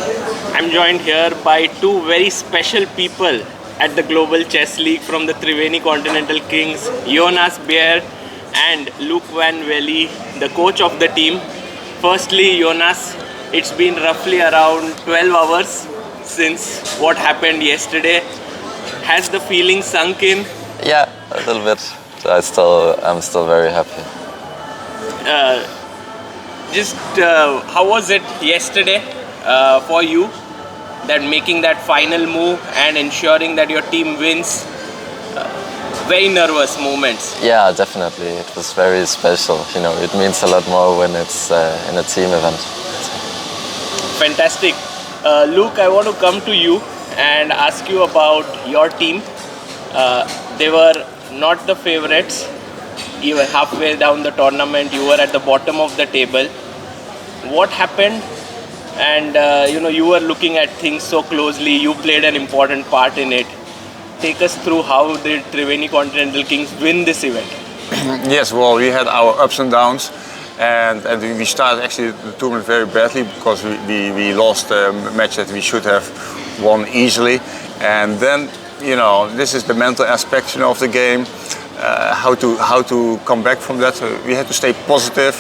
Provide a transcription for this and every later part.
I'm joined here by two very special people at the Global Chess League from the Triveni Continental Kings, Jonas Bjerre and Loek van Wely, the coach of the team. Firstly, Jonas, it's been roughly around 12 hours since what happened yesterday. Has the feeling sunk in? Yeah, a little bit. I'm still very happy. How was it yesterday for you? That making that final move and ensuring that your team wins. Very nervous moments. Yeah, definitely. It was very special. You know, it means a lot more when it's in a team event. Fantastic. Luke, I want to come to you and ask you about your team. They were not the favorites. You were halfway down the tournament. You were at the bottom of the table. What happened? And you were looking at things so closely. You played an important part in it. Take us through how did Triveni Continental Kings win this event? Yes, well, we had our ups and downs, and we started actually the tournament very badly because we lost a match that we should have won easily. And then, this is the mental aspect, of the game. How to come back from that. So we had to stay positive,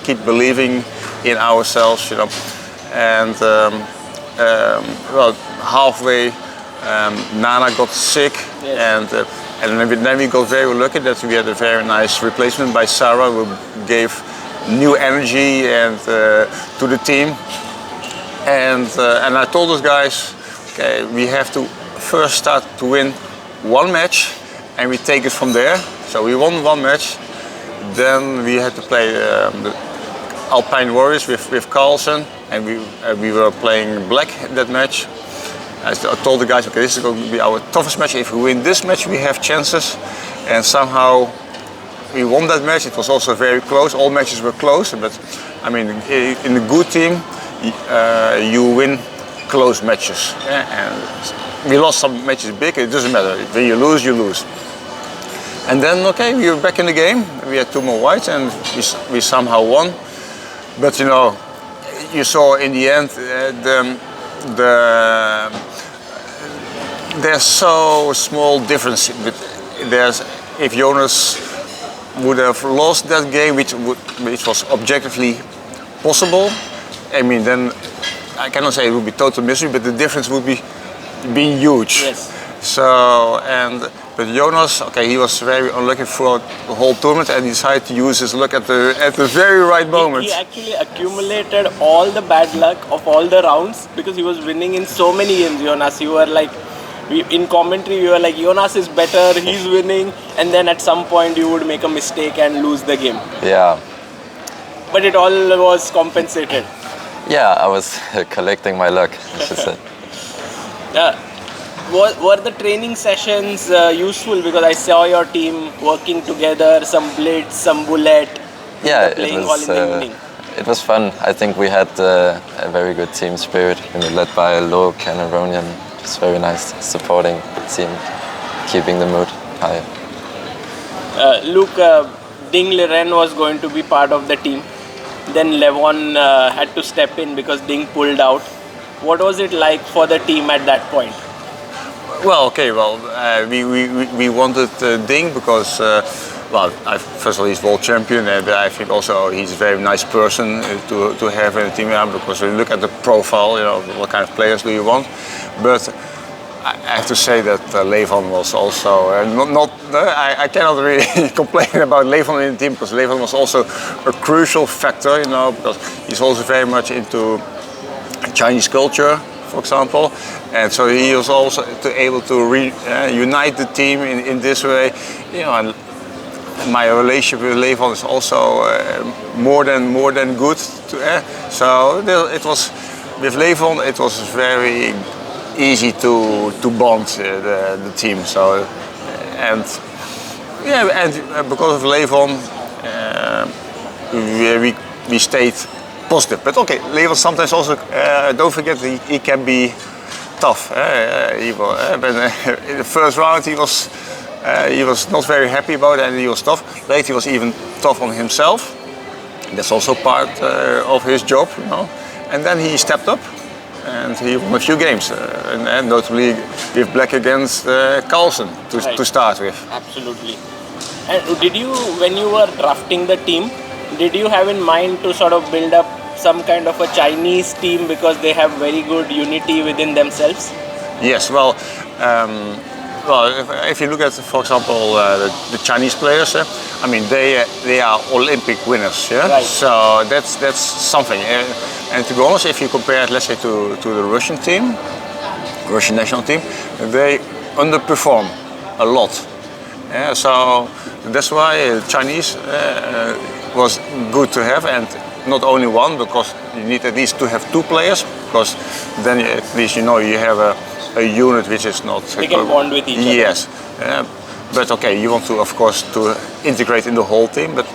keep believing in ourselves, And halfway, Nana got sick, yes. and then we got very lucky that we had a very nice replacement by Sarah, who gave new energy and to the team. And I told those guys, okay, we have to first start to win one match, and we take it from there. So we won one match. Then we had to play the Alpine Warriors with Carlsen, and we were playing black that match. I told the guys, okay, this is going to be our toughest match. If we win this match, we have chances. And somehow we won that match. It was also very close. All matches were close, but I mean, in a good team, you win close matches. And we lost some matches big. It doesn't matter. When you lose, you lose. And then, okay, we were back in the game. We had two more whites, and we somehow won. But you saw in the end there's so small difference. If Jonas would have lost that game, which was objectively possible, I mean, then I cannot say it would be total misery, but the difference would be huge. Yes. But Jonas, okay, he was very unlucky for the whole tournament, and he decided to use his luck at the very right moment. He actually accumulated all the bad luck of all the rounds because he was winning in so many games. Jonas, you were like, in commentary, we were like, Jonas is better, he's winning, and then at some point you would make a mistake and lose the game. Yeah. But it all was compensated. Yeah, I was collecting my luck, I should say. Were the training sessions useful? Because I saw your team working together, some blitz, some bullet. Yeah, playing all in the evening. It was fun. I think we had a very good team spirit, led by Loek and Aronian. It was very nice supporting the team, keeping the mood high. Luke, Ding Liren was going to be part of the team. Then Levon had to step in because Ding pulled out. What was it like for the team at that point? Well, okay, we wanted Ding because, first of all, he's world champion, and I think also he's a very nice person to have in the team, because when you look at the profile, what kind of players do you want. But I have to say that Levon was also I cannot really complain about Levon in the team, because Levon was also a crucial factor, because he's also very much into Chinese culture, for example, and so he was also able to unite the team in this way. And my relationship with Levon is also more than good. So it was with Levon. It was very easy to bond the team. So and because of Levon, we stayed positive. But okay, Levon sometimes also, don't forget, he can be tough. In the first round he was not very happy about it, and he was tough. Later he was even tough on himself. That's also part of his job, And then he stepped up, and he won a few games, and notably with black against Carlsen to start with. Absolutely. And did you, when you were drafting the team, did you have in mind to sort of build up some kind of a Chinese team because they have very good unity within themselves? Yes, well, if you look at, for example, the Chinese players, I mean, they are Olympic winners, yeah. Right. So that's something. And to be honest, if you compare it, let's say, to the Russian team, Russian national team, they underperform a lot. Yeah, so that's why Chinese was good to have, and not only one, because you need at least to have two players, because then at least you have a unit which is not. They can bond with each other. Yes, but okay, you want to, of course, to integrate in the whole team, but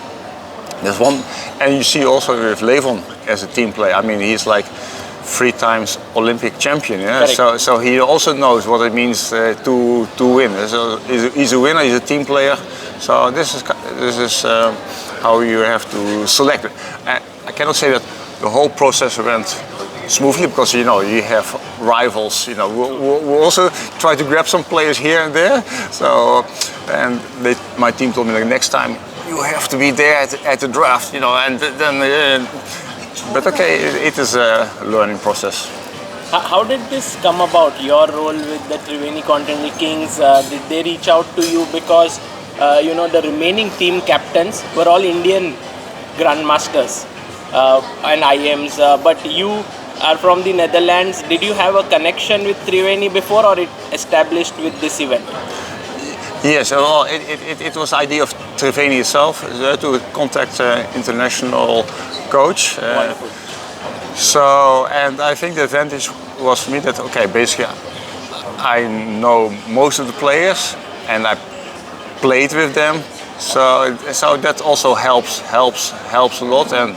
there's one, and you see also with Levon as a team player. I mean, he's like 3 times Olympic champion. Yeah, so he also knows what it means to win. So he's a winner. He's a team player. So this is how you have to select it. I cannot say that the whole process went smoothly, because you have rivals. We also try to grab some players here and there. So, and my team told me, like, next time you have to be there at the draft. And then. But okay, it is a learning process. How did this come about, your role with the Triveni Continental Kings? Did they reach out to you because, the remaining team captains were all Indian grandmasters and IMs, but you are from the Netherlands. Did you have a connection with Triveni before, or it established with this event? Yes, well, it was the idea of Triveni itself to contact international coach. So, and I think the advantage was for me that, okay, basically I know most of the players and I played with them. So that also helps a lot. And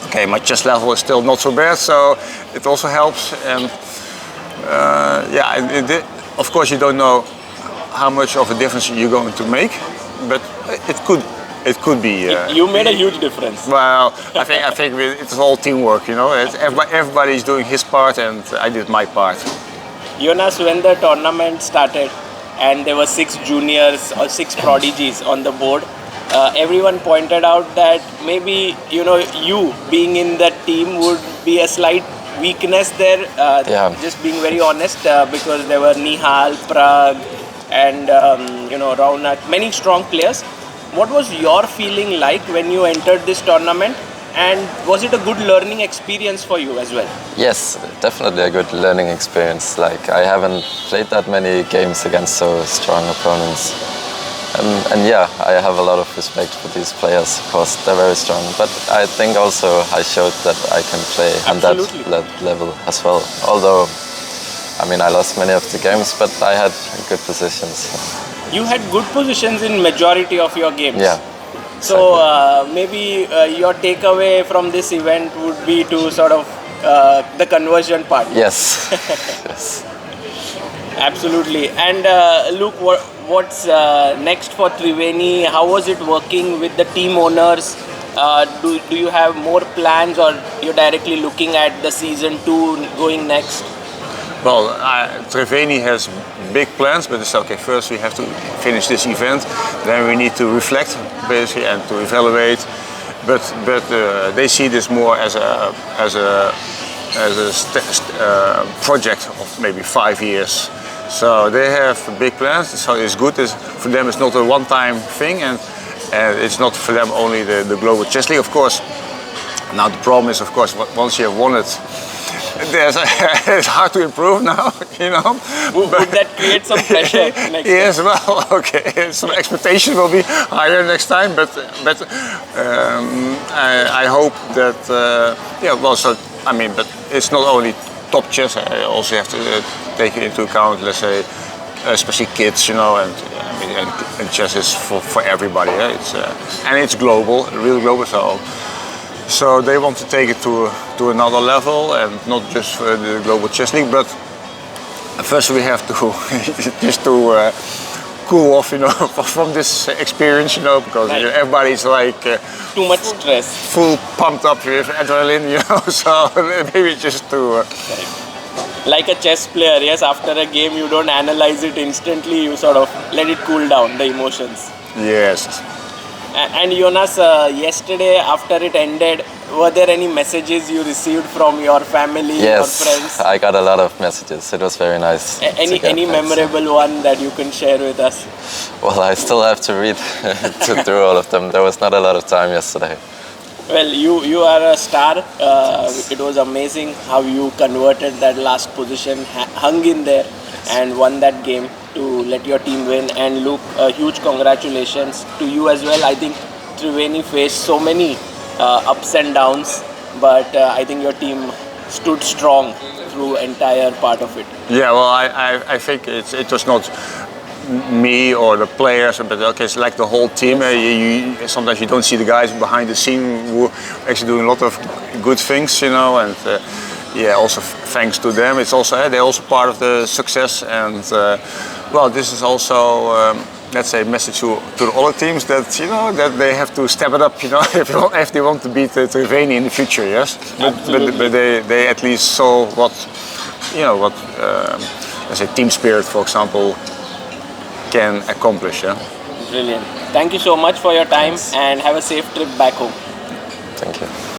okay, my chess level is still not so bad, so it also helps. And of course you don't know how much of a difference you're going to make, but it could be. You made a huge difference. Well, I think it's all teamwork. Everybody's doing his part, and I did my part. Jonas, when the tournament started, and there were 6 juniors or 6 prodigies on the board, everyone pointed out that maybe you being in that team would be a slight weakness there. Just being very honest, because there were Nihal, Prague, and Raunak, many strong players. What was your feeling like when you entered this tournament, and was it a good learning experience for you as well? Yes, definitely a good learning experience. Like, I haven't played that many games against so strong opponents. And yeah, I have a lot of respect for these players. Of course, they're very strong. But I think also I showed that I can play on that level as well. Although, I mean, I lost many of the games, but I had good positions. You had good positions in majority of your games. Yeah. So maybe your takeaway from this event would be to sort of the conversion part. Yes. Yes. Absolutely. And Loek, what's next for Triveni? How was it working with the team owners? Do you have more plans, or you're directly looking at the season 2 going next? Well, Triveni has big plans, but it's okay. First, we have to finish this event. Then we need to reflect, basically, and to evaluate. But they see this more as a project of maybe 5 years. So they have big plans. So it's good. For them, it's not a one-time thing, and it's not for them only the Global Chess League. Of course, now the problem is, of course, once you have won it, it's hard to improve now, Would that create some pressure next time? Yes, well, okay, some expectations will be higher next time, but I hope that, but it's not only top chess, I also have to take into account, let's say, especially kids, and chess is for everybody, and it's global, really global, so they want to take it to another level, and not just for the Global Chess League, but first we have to just to cool off, from this experience, because everybody's like too much stress, full pumped up with adrenaline, so maybe just to like a chess player, yes, after a game you don't analyze it instantly, you sort of let it cool down, the emotions. Yes. And Jonas, yesterday after it ended, were there any messages you received from your family or Yes, friends? I got a lot of messages. It was very nice. Any to get that. memorable one that you can share with us? Well, I still have to read through all of them. There was not a lot of time yesterday. Well, you are a star. It was amazing how you converted that last position, hung in there, and won that game to let your team win. And Luke, huge congratulations to you as well. I think Triveni faced so many ups and downs, but I think your team stood strong through entire part of it. Yeah, well, I think it was not me or the players, but okay, it's like the whole team. Sometimes you don't see the guys behind the scene who are actually doing a lot of good things, and yeah, also thanks to them. It's also they're also part of the success, and well, this is also let's say a message to the other teams that that they have to step it up, if they want to beat Triveni in the future. Yes, but they at least saw what let's say team spirit, for example, can accomplish. Yeah. Brilliant. Thank you so much for your time and have a safe trip back home. Thank you.